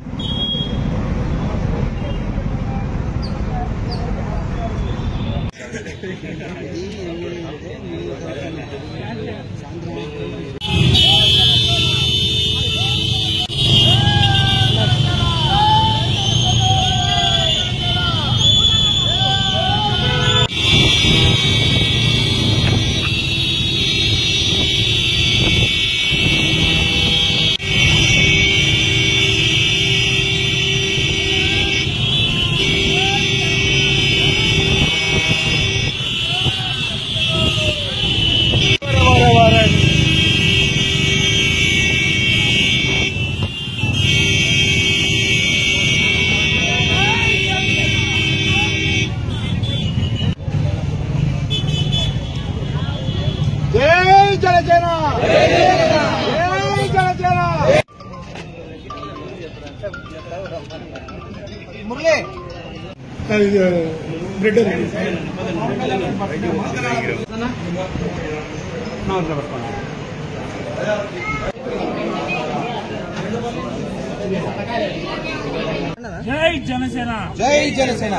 జై జనసేన, జై జనసేన.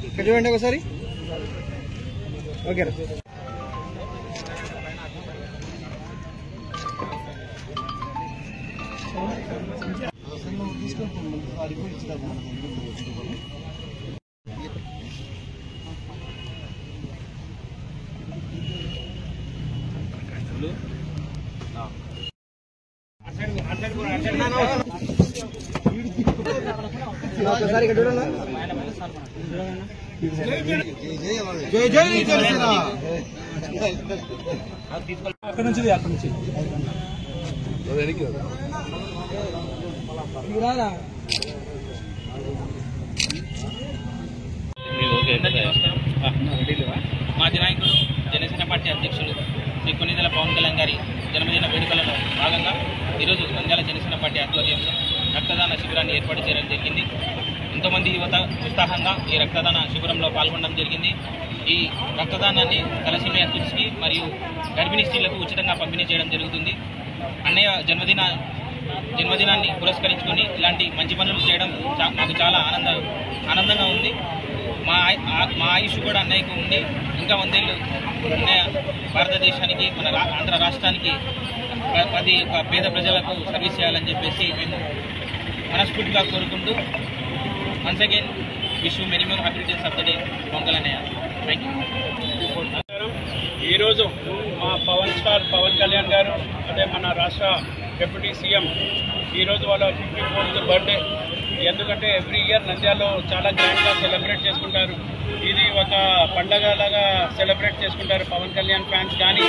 ఇక్కడ చూడండి ఒకసారి. ఓకే ఒకసారి ఇక్కడ చూడండి. జై జై జనసేన. అక్కడ నుంచి మాజీ నాయకుడు జనసేన పార్టీ అధ్యక్షులు శ్రీ కొన్నిదెల పవన్ కళ్యాణ్ గారి జన్మదిన వేడుకలలో భాగంగా ఈరోజు నంద్యాల జనసేన పార్టీ ఆధ్వర్యంలో రక్తదాన శిబిరాన్ని ఏర్పాటు చేయడం జరిగింది. ఎంతోమంది యువత ఉత్సాహంగా ఈ రక్తదాన శిబిరంలో పాల్గొనడం జరిగింది. ఈ రక్తదానాన్ని తలసేమియా కిడ్స్కి మరియు గర్భిణీ స్త్రీలకు ఉచితంగా పంపిణీ చేయడం జరుగుతుంది. అన్నయ్య జన్మదినాన్ని పురస్కరించుకొని ఇలాంటి మంచి పనులు చేయడం మాకు చాలా ఆనందంగా ఉంది. మా ఆయుష్ కూడా అన్నయ్యకు ఉంది. ఇంకా 100 ఏళ్ళు అన్నయ్య భారతదేశానికి మన ఆంధ్ర రాష్ట్రానికి 10 పేద ప్రజలకు సర్వీస్ చేయాలని చెప్పేసి మేము మనస్ఫూర్తిగా కోరుకుంటూ once again wish you many more happy returns of the day Pongal అన్నయ్య. Thank you. ఈరోజు మా పవన్ స్టార్ పవన్ కళ్యాణ్ గారు అదే మన రాష్ట్ర డిప్యూటీ సీఎం ఈరోజు వాళ్ళ 54th బర్త్డే. ఎందుకంటే ఎవ్రీ ఇయర్ నంద్యాలలో చాలా గ్రాండ్గా సెలబ్రేట్ చేసుకుంటారు. ఇది ఒక పండగలాగా సెలబ్రేట్ చేసుకుంటారు పవన్ కళ్యాణ్ ఫ్యాన్స్. కానీ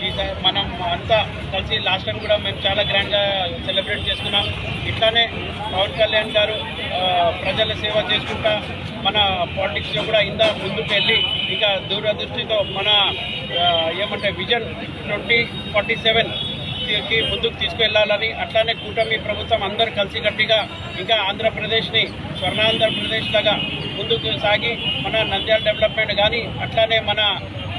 ఈసారి మనం అంతా కలిసి లాస్ట్ టైం కూడా మేము చాలా గ్రాండ్గా సెలబ్రేట్ చేసుకున్నాం. ఇట్లానే పవన్ కళ్యాణ్ గారు ప్రజల సేవ చేసుకుంటా మన పాలిటిక్స్లో కూడా ముందుకు వెళ్ళి ఇంకా దూరదృష్టితో మన ఏమంటే విజన్ 2047కి ముందుకు తీసుకువెళ్ళాలని, అట్లానే కూటమి ప్రభుత్వం అందరూ కలిసికట్టిగా ఇంకా ఆంధ్రప్రదేశ్ని స్వర్ణాంధ్రప్రదేశ్ లాగా ముందుకు సాగి మన నంద్యాల డెవలప్మెంట్ కానీ అట్లానే మన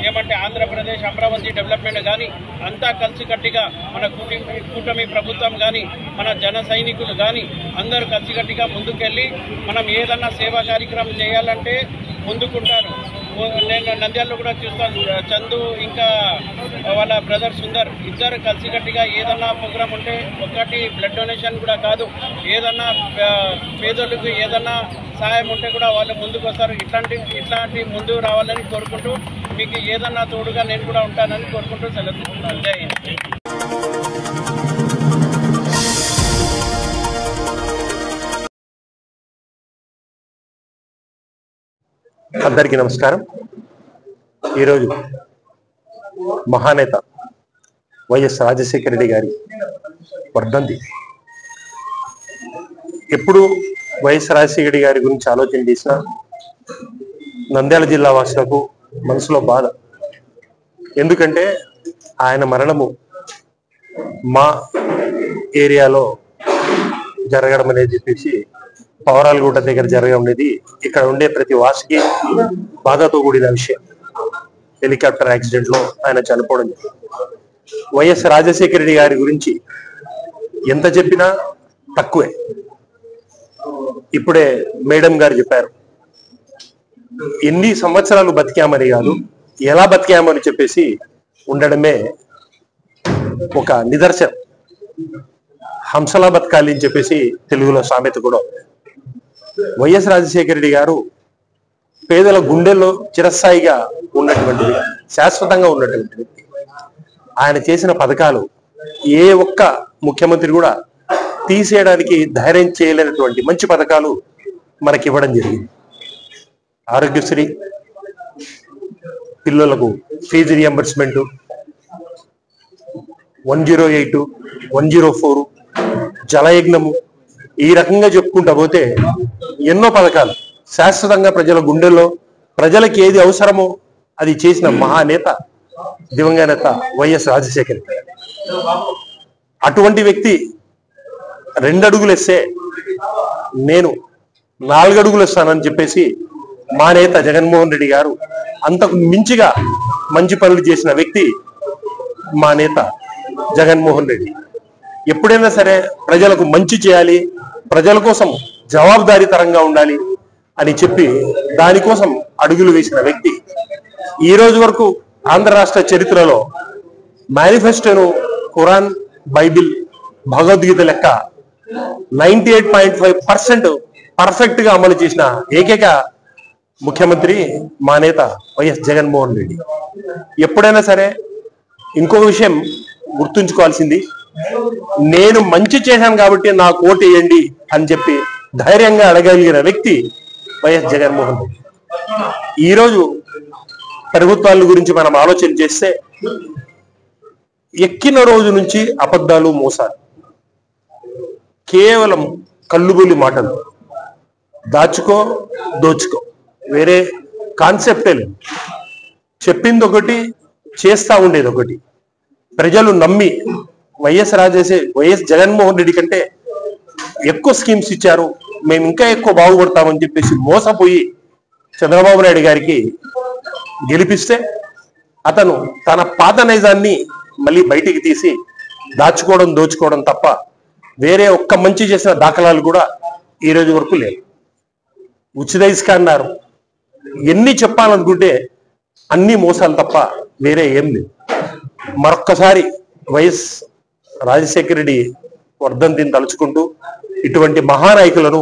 ఏమంటే ఆంధ్రప్రదేశ్ అమరావతి డెవలప్మెంట్ కానీ అంతా కలిసికట్టిగా మన కూటమి ప్రభుత్వం కానీ మన జన సైనికులు కానీ అందరూ కలిసికట్టిగా ముందుకెళ్ళి మనం ఏదన్నా సేవా కార్యక్రమం చేయాలంటే ముందుకుంటారు. నేను నంద్యాలలో కూడా చూస్తాను, చందు ఇంకా వాళ్ళ బ్రదర్ సుందర్ ఇద్దరు కలిసికట్టిగా ఏదన్నా ప్రోగ్రామ్ ఉంటే ఒకటి బ్లడ్ డొనేషన్ కూడా కాదు, ఏదన్నా పేదలకు ఏదన్నా సహాయం ఉంటే కూడా వాళ్ళు ముందుకు వస్తారు. ఇట్లాంటి ముందుకు రావాలని కోరుకుంటూ మీకు ఏదన్నా తోడుగా నేను కూడా ఉంటానని కోరుకుంటూ సెలవు తీసుకుంటాను. జై హింద్. అందరికీ నమస్కారం. ఈరోజు మహానేత వైఎస్ రాజశేఖర రెడ్డి గారి వర్ధంతి. ఎప్పుడు వైఎస్ రాజశేఖర రెడ్డి గారి గురించి ఆలోచన చేసినా నంద్యాల జిల్లా వాసులకు మనసులో బాధ. ఎందుకంటే ఆయన మరణము మా ఏరియాలో జరగడం అనేది చెప్పేసి పవరాలగుట్ట దగ్గర జరగడం అనేది ఇక్కడ ఉండే ప్రతి వాసికి బాధతో కూడిన విషయం. హెలికాప్టర్ యాక్సిడెంట్ లో ఆయన చనిపోవడం. వైఎస్ రాజశేఖర రెడ్డి గారి గురించి ఎంత చెప్పినా తక్కువే. ఇప్పుడే మేడం గారు చెప్పారు, ఎన్ని సంవత్సరాలు బతికామని కాదు, ఎలా బతికామని చెప్పేసి ఉండడమే ఒక నిదర్శనం. హంసలా బతకాలి అని చెప్పేసి తెలుగులో సామెత కూడా. వైఎస్ రాజశేఖర రెడ్డి గారు పేదల గుండెల్లో చిరస్థాయిగా ఉన్నటువంటిది, శాశ్వతంగా ఉన్నటువంటి వ్యక్తి. ఆయన చేసిన పథకాలు ఏ ఒక్క ముఖ్యమంత్రి కూడా తీసేయడానికి ధైర్యం చేయలేనటువంటి మంచి పథకాలు మనకి ఇవ్వడం జరిగింది. ఆరోగ్యశ్రీ, పిల్లలకు ఫీజు రియంబర్స్మెంట్, 108, 104, జలయజ్ఞము, ఈ రకంగా చెప్పుకుంటా పోతే ఎన్నో పథకాలు శాశ్వతంగా ప్రజల గుండెల్లో ప్రజలకు ఏది అవసరమో అది చేసిన మహానేత దివంగత నేత వైఎస్ రాజశేఖర రెడ్డి. అటువంటి వ్యక్తి 2 అడుగులు వేస్తే నేను 4 అడుగులు వేస్తానని చెప్పేసి మా నేత జగన్మోహన్ రెడ్డి గారు అంతకు మించిగా మంచి పనులు చేసిన వ్యక్తి మా నేత జగన్మోహన్ రెడ్డి. ఎప్పుడైనా సరే ప్రజలకు మంచి చేయాలి, ప్రజల కోసం జవాబుదారీతరంగా ఉండాలి అని చెప్పి దానికోసం అడుగులు వేసిన వ్యక్తి. ఈ రోజు వరకు ఆంధ్ర రాష్ట్ర చరిత్రలో మేనిఫెస్టోను, ఖురాన్, బైబిల్, భగవద్గీత లెక్క 98.5% పర్ఫెక్ట్ గా అమలు చేసిన ఏకైక ముఖ్యమంత్రి మా నేత వైఎస్ జగన్మోహన్ రెడ్డి. ఎప్పుడైనా సరే ఇంకొక విషయం గుర్తుంచుకోవాల్సింది, నేను మంచి చేశాను కాబట్టి నాకు ఓటు వేయండి అని చెప్పి ధైర్యంగా అడగలిగిన వ్యక్తి వైఎస్ జగన్మోహన్ రెడ్డి. ఈరోజు ప్రభుత్వాల గురించి మనం ఆలోచన చేస్తే ఎక్కిన రోజు నుంచి అబద్ధాలు, మోసాలు, కేవలం కల్లుబుల్లి మాటలు, దాచుకో దోచుకో, వేరే కాన్సెప్టే లేదు. చెప్పింది ఒకటి, చేస్తా ఉండేది ఒకటి. ప్రజలు నమ్మి వైఎస్ జగన్మోహన్ రెడ్డి కంటే ఎక్కువ స్కీమ్స్ ఇచ్చారు, మేము ఇంకా ఎక్కువ బాగుపడతామని చెప్పేసి మోసపోయి చంద్రబాబు నాయుడు గారికి గెలిపిస్తే అతను తన పాత నైజాన్ని మళ్ళీ బయటికి తీసి దాచుకోవడం దోచుకోవడం తప్ప వేరే ఒక్క మంచి చేసిన దాఖలాలు కూడా ఈ రోజు వరకు లేవు. ఉచిత ఇసుక అన్నారు, ఎన్ని చెప్పాలనుకుంటే అన్ని మోసాలు తప్ప వేరే ఏం లేదు. మరొక్కసారి వైఎస్ రాజశేఖర రెడ్డి వర్ధంతిని తలుచుకుంటూ ఇటువంటి మహానాయకులను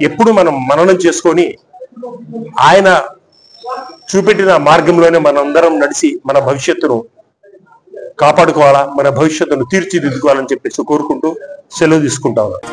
ఎప్పుడు మనం మననం చేసుకొని ఆయన చూపెట్టిన మార్గంలోనే మనందరం నడిచి మన భవిష్యత్తును కాపాడుకోవాలా, మన భవిష్యత్తును తీర్చిదిద్దుకోవాలని చెప్పేసి కోరుకుంటూ సెలవు తీసుకుంటా ఉన్నాను.